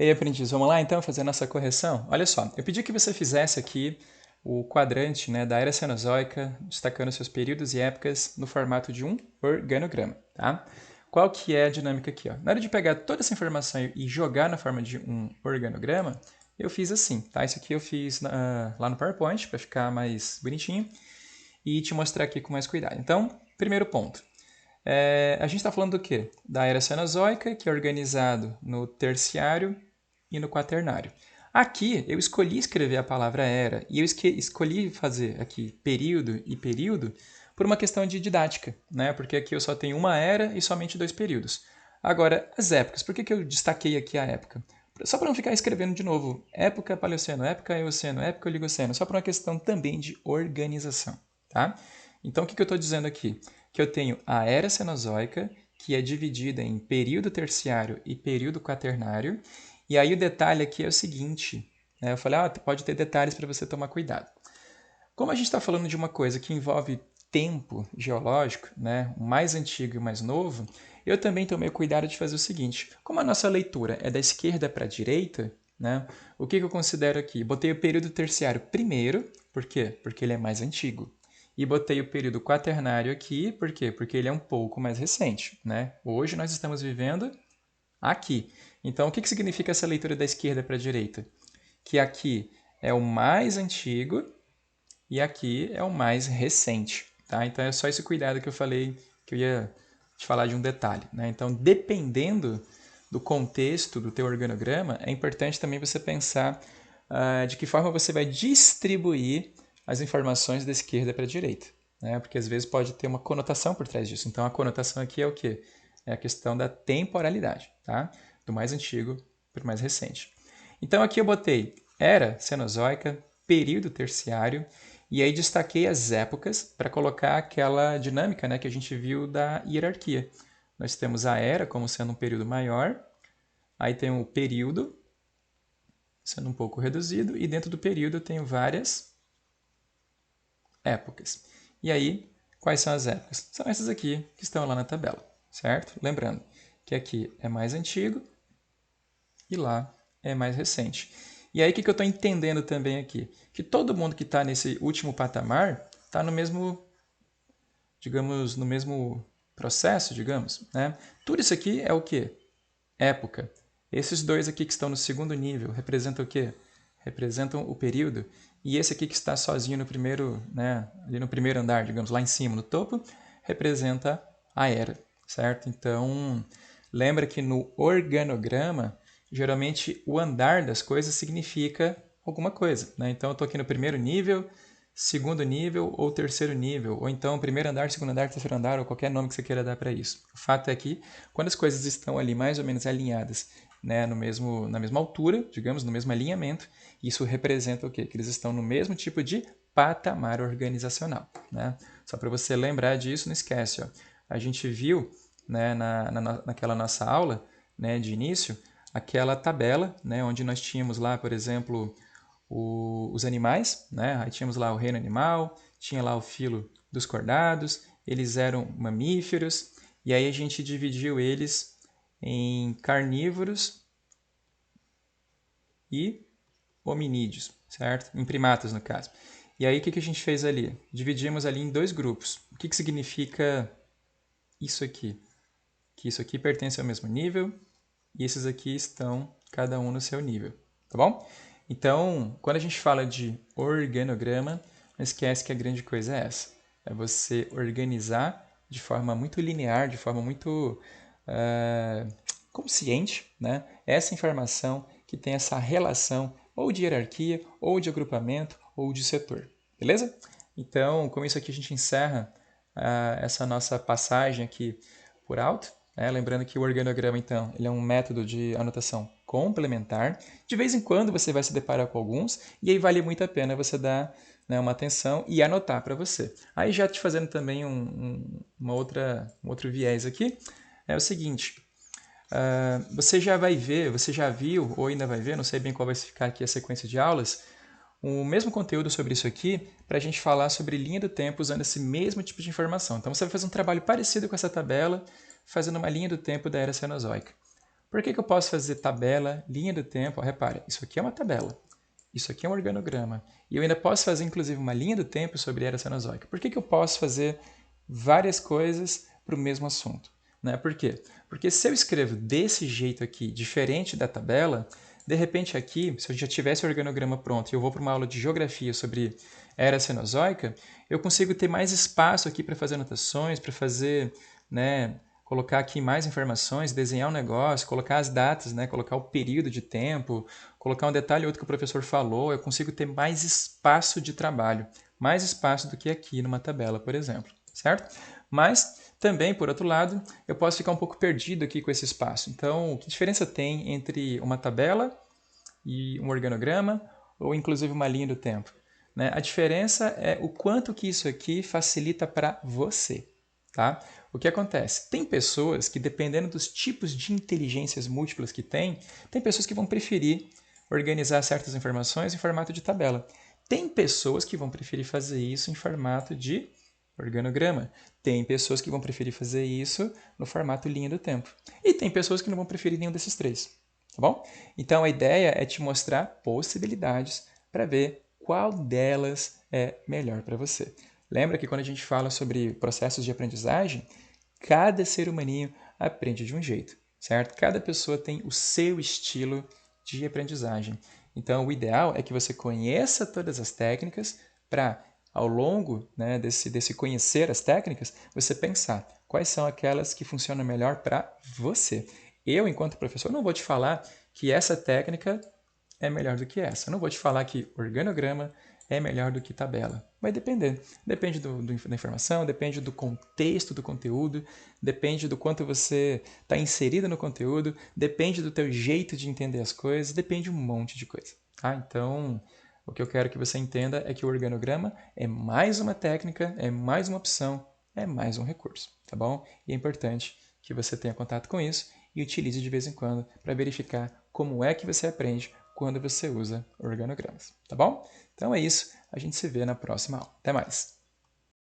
E aí, aprendiz, vamos lá então fazer a nossa correção? Olha só, eu pedi que você fizesse aqui o quadrante, né, da era Cenozoica, destacando seus períodos e épocas no formato de um organograma, tá? Qual que é a dinâmica aqui? Ó? Na hora de pegar toda essa informação e jogar na forma de um organograma, eu fiz assim, tá? Isso aqui eu fiz lá no PowerPoint para ficar mais bonitinho e te mostrar aqui com mais cuidado. Então, primeiro ponto. A gente está falando do quê? Da era Cenozoica, que é organizado no terciário e no quaternário. Aqui eu escolhi escrever a palavra era e eu escolhi fazer aqui período e período por uma questão de didática, né? Porque aqui eu só tenho uma era e somente dois períodos. Agora, as épocas, por que eu destaquei aqui a época? Só para não ficar escrevendo de novo época Paleoceno, época Eoceno, época Oligoceno, só por uma questão também de organização, tá? Então, o que eu estou dizendo aqui? Que eu tenho a era Cenozoica, que é dividida em período terciário e período quaternário. E aí o detalhe aqui é o seguinte, né? Eu falei, pode ter detalhes para você tomar cuidado. Como a gente está falando de uma coisa que envolve tempo geológico, né, o mais antigo e o mais novo, eu também tomei cuidado de fazer o seguinte, como a nossa leitura é da esquerda para a direita, né, o que eu considero aqui? Botei o período terciário primeiro, por quê? Porque ele é mais antigo. E botei o período quaternário aqui, por quê? Porque ele é um pouco mais recente, né? Hoje nós estamos vivendo aqui. Então, o que significa essa leitura da esquerda para a direita? Que aqui é o mais antigo e aqui é o mais recente, tá? Então, é só esse cuidado que eu falei, que eu ia te falar de um detalhe, né? Então, dependendo do contexto do teu organograma, é importante também você pensar de que forma você vai distribuir as informações da esquerda para a direita, né? Porque às vezes pode ter uma conotação por trás disso. Então a conotação aqui é o quê? É a questão da temporalidade, tá? Do mais antigo para o mais recente. Então aqui eu botei era Cenozoica, período terciário, e aí destaquei as épocas para colocar aquela dinâmica, né, que a gente viu da hierarquia. Nós temos a era como sendo um período maior, aí tem o período sendo um pouco reduzido, e dentro do período eu tenho várias épocas. E aí, quais são as épocas? São essas aqui que estão lá na tabela, certo? Lembrando que aqui é mais antigo e lá é mais recente. E aí, o que eu estou entendendo também aqui? Que todo mundo que está nesse último patamar está no mesmo, digamos, no mesmo processo, digamos, né? Tudo isso aqui é o quê? Época. Esses dois aqui que estão no segundo nível representam o quê? Representam o período. E esse aqui que está sozinho no primeiro, né, ali no primeiro andar, digamos, lá em cima, no topo, representa a era, certo? Então, lembra que no organograma, geralmente o andar das coisas significa alguma coisa, né? Então, eu estou aqui no primeiro nível, segundo nível ou terceiro nível, ou então primeiro andar, segundo andar, terceiro andar, ou qualquer nome que você queira dar para isso. O fato é que quando as coisas estão ali mais ou menos alinhadas, né, na mesma altura, digamos, no mesmo alinhamento, isso representa o quê? Que eles estão no mesmo tipo de patamar organizacional, né? Só para você lembrar disso, não esquece, ó. A gente viu, né, naquela nossa aula, né, de início, aquela tabela, né, onde nós tínhamos lá, por exemplo, os animais, né? Aí tínhamos lá o reino animal, tinha lá o filo dos cordados, eles eram mamíferos, e aí a gente dividiu eles em carnívoros e hominídeos, certo? Em primatas, no caso. E aí o que a gente fez ali? Dividimos ali em dois grupos. O que significa isso aqui? Que isso aqui pertence ao mesmo nível e esses aqui estão cada um no seu nível, tá bom? Então, quando a gente fala de organograma, não esquece que a grande coisa é essa. É você organizar de forma muito linear, de forma muito consciente, né? Essa informação que tem essa relação ou de hierarquia, ou de agrupamento, ou de setor. Beleza? Então, com isso aqui a gente encerra essa nossa passagem aqui por alto. Lembrando que o organograma, então, ele é um método de anotação complementar. De vez em quando você vai se deparar com alguns, e aí vale muito a pena você dar, né, uma atenção e anotar para você. Aí já te fazendo também um outro viés aqui, é o seguinte, você já vai ver, você já viu, ou ainda vai ver, não sei bem qual vai ficar aqui a sequência de aulas, o mesmo conteúdo sobre isso aqui para a gente falar sobre linha do tempo usando esse mesmo tipo de informação. Então você vai fazer um trabalho parecido com essa tabela, fazendo uma linha do tempo da era Cenozoica. Por que eu posso fazer tabela, linha do tempo? Ó, repare, isso aqui é uma tabela. Isso aqui é um organograma. E eu ainda posso fazer, inclusive, uma linha do tempo sobre a Era Cenozoica. Por que eu posso fazer várias coisas para o mesmo assunto? Né? Por quê? Porque se eu escrevo desse jeito aqui, diferente da tabela, de repente aqui, se eu já tivesse o organograma pronto e eu vou para uma aula de geografia sobre a Era Cenozoica, eu consigo ter mais espaço aqui para fazer anotações, para fazer, né, colocar aqui mais informações, desenhar um negócio, colocar as datas, né, colocar o período de tempo, colocar um detalhe ou outro que o professor falou, eu consigo ter mais espaço de trabalho, mais espaço do que aqui numa tabela, por exemplo, certo? Mas também, por outro lado, eu posso ficar um pouco perdido aqui com esse espaço. Então, que diferença tem entre uma tabela e um organograma, ou inclusive uma linha do tempo? Né? A diferença é o quanto que isso aqui facilita para você. Tá? O que acontece? Tem pessoas que, dependendo dos tipos de inteligências múltiplas que tem pessoas que vão preferir organizar certas informações em formato de tabela. Tem pessoas que vão preferir fazer isso em formato de organograma. Tem pessoas que vão preferir fazer isso no formato linha do tempo. E tem pessoas que não vão preferir nenhum desses três. Tá bom? Então a ideia é te mostrar possibilidades para ver qual delas é melhor para você. Lembra que quando a gente fala sobre processos de aprendizagem, cada ser humaninho aprende de um jeito, certo? Cada pessoa tem o seu estilo de aprendizagem. Então, o ideal é que você conheça todas as técnicas para, ao longo, né, desse conhecer as técnicas, você pensar quais são aquelas que funcionam melhor para você. Eu, enquanto professor, não vou te falar que essa técnica é melhor do que essa. Eu não vou te falar que organograma é melhor do que tabela. Vai depender. Depende da informação, depende do contexto do conteúdo, depende do quanto você está inserido no conteúdo, depende do teu jeito de entender as coisas, depende um monte de coisa. Tá? Então, o que eu quero que você entenda é que o organograma é mais uma técnica, é mais uma opção, é mais um recurso, tá bom? E é importante que você tenha contato com isso e utilize de vez em quando para verificar como é que você aprende quando você usa organogramas, tá bom? Então é isso, a gente se vê na próxima aula. Até mais!